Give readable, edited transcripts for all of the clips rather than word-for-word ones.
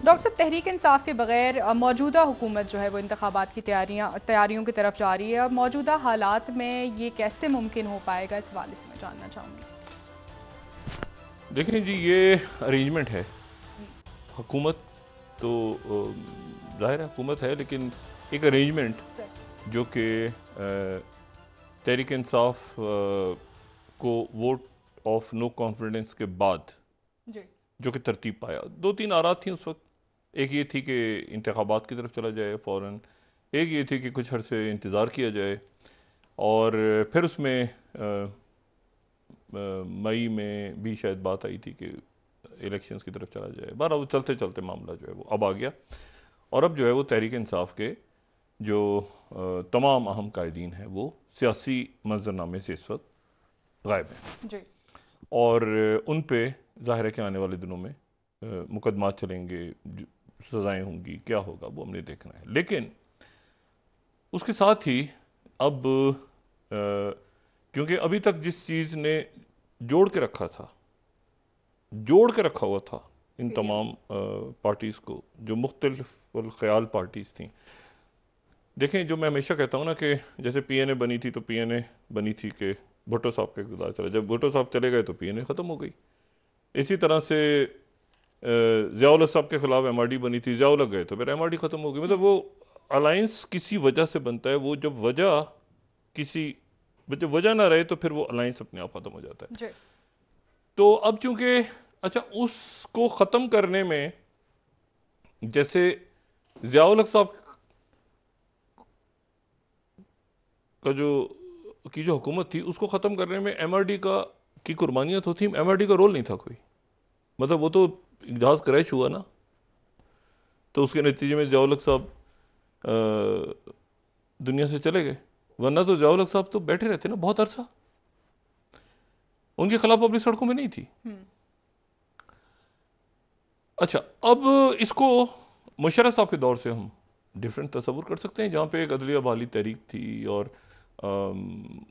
Doctor साहब, तहरीक इंसाफ के बगैर मौजूदा हुकूमत जो है वो इंतखाबात की तैयारियों की तरफ जा रही है। अब मौजूदा हालात में ये कैसे मुमकिन हो पाएगा, इस हवाले से मैं जानना चाहूँगी। देखें जी, ये अरेंजमेंट है। जी। हुकूमत तो ज़ाहिर है हुकूमत है, लेकिन एक अरेंजमेंट सर। जो कि तहरीक इंसाफ को वोट ऑफ नो कॉन्फिडेंस के बाद जी। जो कि तरतीब पाया, दो तीन आरात थी उस वक्त। एक ये थी कि इंतखाबात की तरफ चला जाए फ़ौरन, एक ये थी कि कुछ अरसे इंतज़ार किया जाए, और फिर उसमें मई में भी शायद बात आई थी कि इलेक्शंस की तरफ चला जाए। बारह वो चलते चलते मामला जो है वो अब आ गया, और अब जो है वो तहरीक इंसाफ के जो तमाम अहम कायदीन हैं वो सियासी मंजरनामे से इस वक्त गायब हैं, जी। और उन पे ज़ाहिर है कि आने वाले दिनों में मुकदमात चलेंगे, सजाएं होंगी, क्या होगा वो हमने देखना है। लेकिन उसके साथ ही अब क्योंकि अभी तक जिस चीज़ ने जोड़ के रखा था, जोड़ के रखा हुआ था इन पीडीएम। तमाम पार्टीज़ को, जो मुख्तलिफ ख्याल पार्टीज़ थी। देखें, जो मैं हमेशा कहता हूँ ना कि जैसे पीएनए बनी थी तो पीएनए बनी थी कि भुट्टो साहब का इक़्तिदार चला, जब भुट्टो साहब चले गए तो पीएनए ख़त्म हो गई। इसी तरह से ज़ियाउल हक साहब के खिलाफ एमआरडी बनी थी, ज़ियाउल हक गए तो फिर एमआरडी ख़त्म हो गई। मतलब वो अलायंस किसी वजह से बनता है, वो जब वजह किसी जब वजह ना रहे तो फिर वो अलायंस अपने आप ख़त्म हो जाता है। जी। तो अब चूंकि अच्छा, उसको ख़त्म करने में जैसे ज़ियाउल हक साहब का जो हुकूमत थी उसको ख़त्म करने में एमआरडी का की कुर्बानियाँ तो थी, एमआरडी का रोल नहीं था कोई। मतलब वो तो जहाज़ क्रैश हुआ ना, तो उसके नतीजे में ज़ियाउल हक साहब दुनिया से चले गए, वरना तो ज़ियाउल हक साहब तो बैठे रहते ना बहुत अरसा, उनके खिलाफ पब्लिक सड़कों में नहीं थी। हम्म। अच्छा, अब इसको मुशर्रफ साहब के दौर से हम डिफरेंट तस्वुर कर सकते हैं, जहाँ पे एक अदलिया बहाली तहरीक थी, और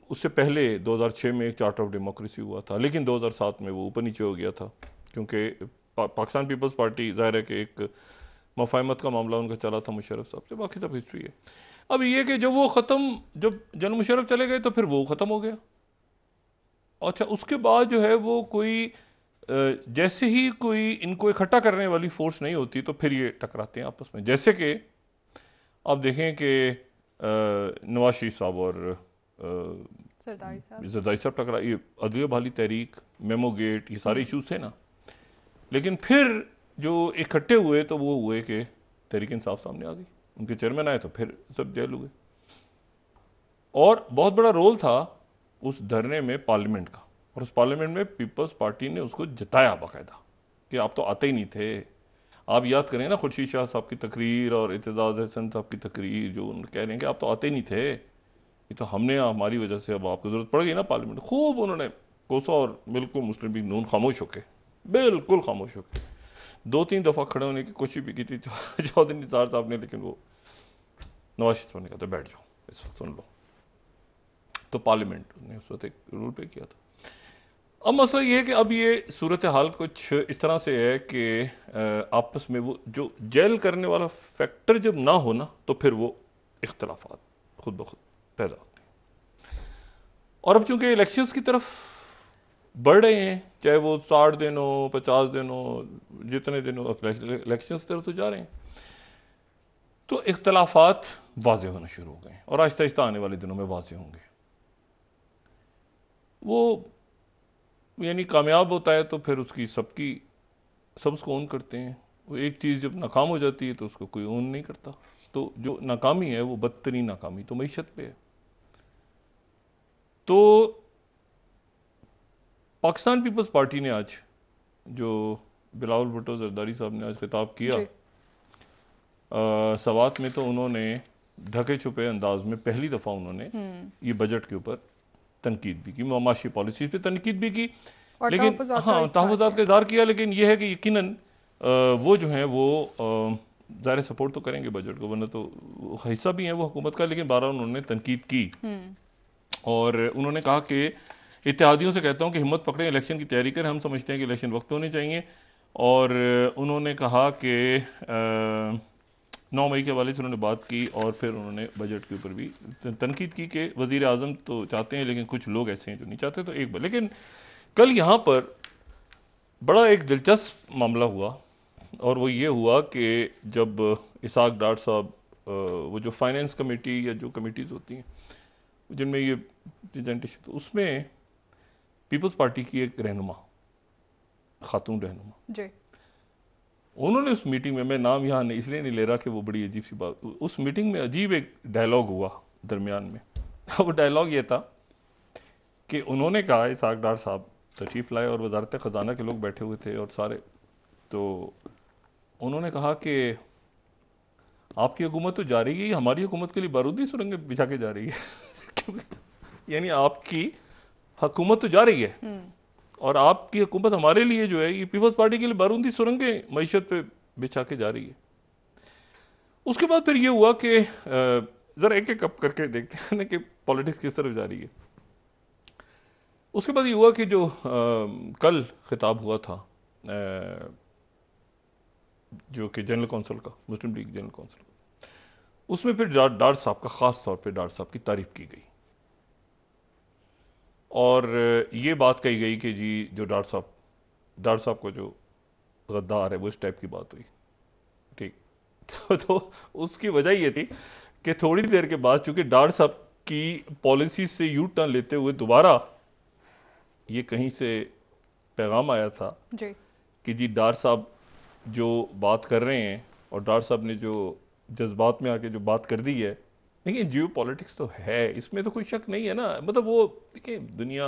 उससे पहले 2006 में एक चार्टर ऑफ डेमोक्रेसी हुआ था, लेकिन 2007 में वो ऊपर नीचे हो गया था, क्योंकि पाकिस्तान पीपल्स पार्टी ज़ाहिर है कि एक मफाहमत का मामला उनका चला था मुशर्रफ साहब से, बाकी सब हिस्ट्री है। अब ये कि जब वो ख़त्म, जब जनरल मुशर्रफ चले गए तो फिर वो ख़त्म हो गया। अच्छा, उसके बाद जो है वो कोई जैसे ही कोई इनको इकट्ठा करने वाली फोर्स नहीं होती तो फिर ये टकराते हैं आपस में। जैसे कि आप देखें कि नवाज शरीफ साहब और सरदारी साहब। जरदारी साहब टकरा, ये अदलिया बहाली तहरीक, मेमो गेट, ये सारे हम्म। इशूज थे ना। लेकिन फिर जो इकट्ठे हुए तो वो हुए कि तहरीक इंसाफ सामने आ गई, उनके चेयरमैन आए तो फिर सब जेल हुए। और बहुत बड़ा रोल था उस धरने में पार्लियामेंट का, और उस पार्लियामेंट में पीपल्स पार्टी ने उसको जताया बाकायदा कि आप तो आते ही नहीं थे। आप याद करें ना खुर्शीद शाह साहब की तकरीर और इत्तेजाज हसन साहब की तकरीर, जो उन्होंने कह रहे हैं कि आप तो आते ही नहीं थे, ये तो हमने हमारी वजह से अब आपको जरूरत पड़ गई ना पार्लियामेंट। खूब उन्होंने कोसा, और बिल्कुल मुस्लिम लीग नून खामोश होके, बिल्कुल खामोश होके दो तीन दफा खड़े होने की कोशिश भी की थी चौधरी निसार साहब ने, लेकिन वो नवाज शरीफ साहब ने कहा था बैठ जाओ इस वक्त सुन लो, तो पार्लियामेंट ने उस वक्त एक रूल पे किया था। अब मसला ये है कि अब ये सूरत हाल कुछ इस तरह से है कि आपस में वो जो जेल करने वाला फैक्टर जब ना हो ना, तो फिर वो इख्तलाफात खुद ब खुद पैदा होते हैं। और अब चूंकि इलेक्शंस की तरफ बढ़ रहे हैं, चाहे वो 60 दिन हो, 50 दिन हो, जितने दिन हो, इलेक्शंस की तरफ तो जा रहे हैं, तो इख्तलाफात वाजे होना शुरू हो गए, और आहिस्ता आहिस्ता आने वाले दिनों में वाजे होंगे। वो यानी कामयाब होता है तो फिर उसकी सब उसको ओन करते हैं। वो एक चीज़ जब नाकाम हो जाती है तो उसको कोई ओन नहीं करता। तो जो नाकामी है वो बदतरीन नाकामी तो मईशत पे है। तो पाकिस्तान पीपल्स पार्टी ने आज जो बिलावल भुट्टो जरदारी साहब ने आज खिताब किया, जी। सवात में तो उन्होंने ढके छुपे अंदाज में पहली दफ़ा उन्होंने हम्म। ये बजट के ऊपर तनकीद भी की, माशी पॉलिसी पे तनकीद भी की, और लेकिन तहफ़्फ़ुज़ात का हाँ इज़हार तहफ़्फ़ुज़ात किया। का इज़हार किया। लेकिन यह है कि यकीनन वो जो हैं वो ज़ाहिर सपोर्ट तो करेंगे बजट को, वरना तो हिस्सा भी है वो हुकूमत का, लेकिन बारह उन्होंने तनकीद की। हम्म। और उन्होंने कहा कि इत्तेहादियों से कहता हूँ कि हिम्मत पकड़ें, इलेक्शन की तैयारी करें। हम समझते हैं कि इलेक्शन वक्त होने चाहिए, और उन्होंने कहा कि 9 मई के हवाले से उन्होंने बात की और फिर उन्होंने बजट के ऊपर भी तनकीद की कि वज़ीर आज़म तो चाहते हैं लेकिन कुछ लोग ऐसे हैं जो नहीं चाहते। तो एक बार लेकिन कल यहाँ पर बड़ा एक दिलचस्प मामला हुआ और वो ये हुआ कि जब इसाक डार साहब वो जो फाइनेंस कमेटी या जो कमेटीज़ होती हैं जिनमें ये प्रेजेंटेशन, तो उसमें पीपल्स पार्टी की एक रहनुमा, खातून रहनुमा, जी। उन्होंने उस मीटिंग में, मैं नाम यहाँ नहीं इसलिए नहीं ले रहा कि वो बड़ी अजीब सी बात, उस मीटिंग में अजीब एक डायलॉग हुआ दरमियान में। वो डायलॉग ये था कि उन्होंने कहा, इसाक डार साहब तशरीफ लाए और वजारत ख़जाना के लोग बैठे हुए थे और सारे, तो उन्होंने कहा कि आपकी हुकूमत तो जा रही है, हमारी हुकूमत के लिए बारूदी सुरंगें बिछा के जा रही है यानी आपकी हुकूमत तो जा रही है और आपकी हुकूमत हमारे लिए जो है ये पीपल्स पार्टी के लिए बारूदी सुरंगें मईशत पे बिछा के जा रही है। उसके बाद फिर ये हुआ कि जरा एक एक अप करके देखते हैं ना कि पॉलिटिक्स किस तरफ जा रही है। उसके बाद ये हुआ कि जो कल खिताब हुआ था जो कि जनरल कौंसिल का, मुस्लिम लीग जनरल कौंसिल का, उसमें फिर डार साहब का, खास तौर पे डार साहब की तारीफ की गई और ये बात कही गई कि जी जो डार साहब को जो गद्दार है वो इस टाइप की बात हुई, ठीक। तो उसकी वजह ये थी कि थोड़ी देर के बाद चूंकि डार साहब की पॉलिसी से यू टर्न लेते हुए दोबारा ये कहीं से पैगाम आया था जी। कि जी डार साहब जो बात कर रहे हैं और डार साहब ने जो जज्बात में आके जो बात कर दी है, देखिए जियो पॉलिटिक्स तो है, इसमें तो कोई शक नहीं है ना। मतलब वो देखिए दुनिया,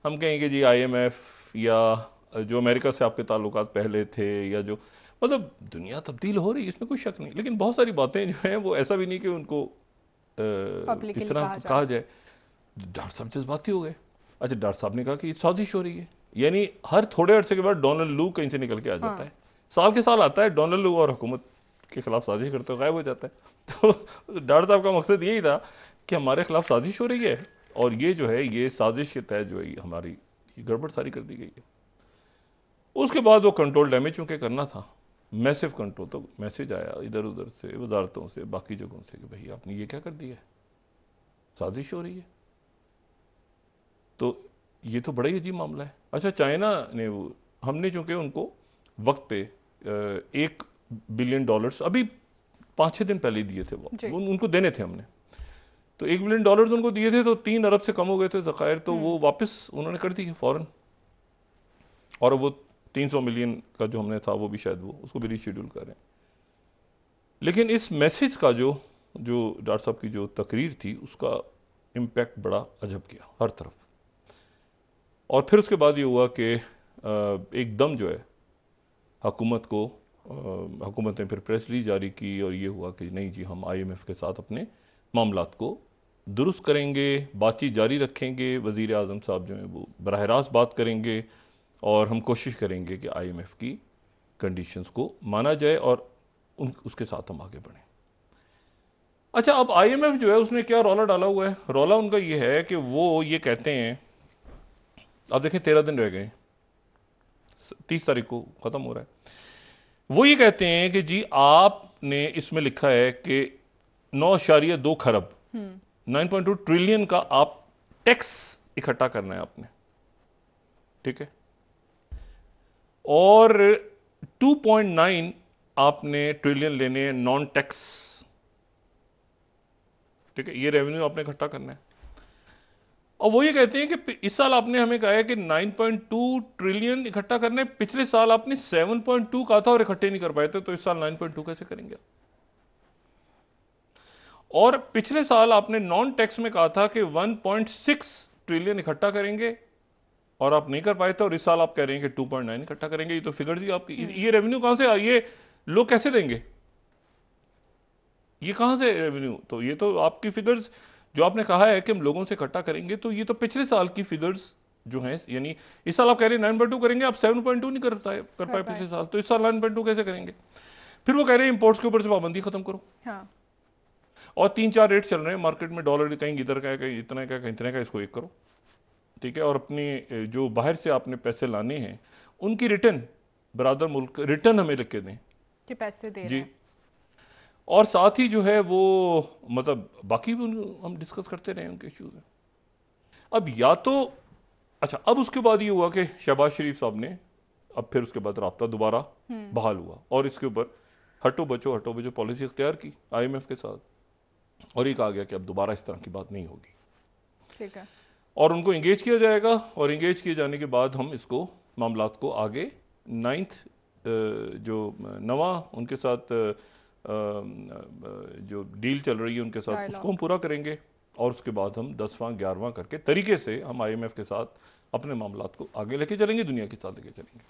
हम कहेंगे जी IMF या जो अमेरिका से आपके ताल्लुकात पहले थे या जो, मतलब दुनिया तब्दील हो रही है, इसमें कोई शक नहीं। लेकिन बहुत सारी बातें जो हैं वो ऐसा भी नहीं कि उनको इस तरह कहा जाए। डार साहब जज्बाती हो गए। अच्छा, डार साहब ने कहा कि साजिश हो रही है, यानी हर थोड़े अरसे के बाद डोनाल्ड लू कहीं से निकल के आ जाता है, साल के साल आता है डोनाल्ड लू और हुकूमत के खिलाफ साजिश करते हुए गायब हो जाता है। तो डार साहब का मकसद यही था कि हमारे खिलाफ साजिश हो रही है और ये जो है ये साजिश के तहत जो है हमारी गड़बड़ सारी कर दी गई है। उसके बाद वो कंट्रोल डैमेज चूंकि करना था, मैसिव कंट्रोल, तो मैसेज आया इधर उधर से, वजारतों से, बाकी जगहों से कि भाई आपने ये क्या कर दिया है, साजिश हो रही है। तो ये तो बड़ा ही अजीब मामला है। अच्छा, चाइना ने हमने चूंकि उनको वक्त पे $1 बिलियन अभी 5-6 दिन पहले ही दिए थे, वो उनको देने थे हमने, तो $1 बिलियन उनको दिए थे, तो 3 अरब से कम हो गए थे ज़खायर, तो वो वापस उन्होंने कर दिए फौरन, और वो 300 मिलियन का जो हमने था वो भी शायद वो उसको भी रीशेड्यूल कर रहे हैं। लेकिन इस मैसेज का जो डॉक्टर साहब की जो तकरीर थी उसका इम्पैक्ट बड़ा अजब किया हर तरफ। और फिर उसके बाद ये हुआ कि एकदम जो है हुकूमत ने फिर प्रेस रिलीज जारी की और ये हुआ कि नहीं जी हम IMF के साथ अपने मामलात को दुरुस्त करेंगे, बातचीत जारी रखेंगे, वज़ीर आज़म साहब जो हैं वो बराह रास्त बात करेंगे और हम कोशिश करेंगे कि IMF की कंडीशंस को माना जाए और उसके साथ हम आगे बढ़ें। अच्छा, अब IMF जो है उसने क्या रौला डाला हुआ है? रौला उनका ये है कि वो ये कहते हैं, अब देखें 13 दिन रह गए, 30 तारीख को ख़त्म हो रहा है। वो ये कहते हैं कि जी आपने इसमें लिखा है कि 9.2 खरब 9.2 ट्रिलियन का आप टैक्स इकट्ठा करना है आपने, ठीक है, और 2.9 आपने ट्रिलियन लेने हैं नॉन टैक्स, ठीक है, ये रेवेन्यू आपने इकट्ठा करना है। और वो ये कहते हैं कि इस साल आपने हमें कहा है कि 9.2 ट्रिलियन इकट्ठा करना है, पिछले साल आपने 7.2 कहा था और इकट्ठे नहीं कर पाए थे, तो इस साल 9.2 कैसे करेंगे? और पिछले साल आपने नॉन टैक्स में कहा था कि 1.6 ट्रिलियन इकट्ठा करेंगे और आप नहीं कर पाए थे, और इस साल आप कह रहे हैं कि 2.9 इकट्ठा करेंगे। ये तो फिगर्स ही आपकी, ये रेवेन्यू कहां से, ये लोग कैसे देंगे, ये कहां से रेवेन्यू? तो ये तो आपकी फिगर्स जो आपने कहा है कि हम लोगों से इकट्ठा करेंगे, तो ये तो पिछले साल की फिगर्स जो हैं, यानी इस साल आप कह रहे हैं 9.2 करेंगे, आप 7.2 नहीं कर पाए पिछले साल, तो इस साल 9.2 कैसे करेंगे? फिर वो कह रहे हैं इंपोर्ट्स के ऊपर से पाबंदी खत्म करो। हाँ। और 3-4 रेट चल रहे हैं मार्केट में, डॉलर कहीं इधर का है, कहीं इतना का, कहीं इतने का, इसको 1 करो, ठीक है। और अपनी जो बाहर से आपने पैसे लाने हैं उनकी रिटर्न बरादर मुल्क रिटर्न हमें लिख के दें कि पैसे दे रहे जी, हैं। और साथ ही जो है वो मतलब बाकी भी हम डिस्कस करते रहे उनके इश्यूज हैं। अब या तो अच्छा, अब उसके बाद ये हुआ कि शहबाज शरीफ साहब ने अब फिर उसके बाद राब्ता दोबारा बहाल हुआ और इसके ऊपर हटो बचो पॉलिसी इख्तियार की IMF के साथ, और ये कहा गया कि अब दोबारा इस तरह की बात नहीं होगी, ठीक है। और उनको इंगेज किया जाएगा, और इंगेज किए जाने के बाद हम इसको मामलात को आगे 9th जो नवा उनके साथ जो डील चल रही है उनके साथ, Dialogue। उसको हम पूरा करेंगे, और उसके बाद हम 10वां 11वां करके तरीके से हम IMF के साथ अपने मामलात को आगे लेके चलेंगे, दुनिया के साथ लेके चलेंगे।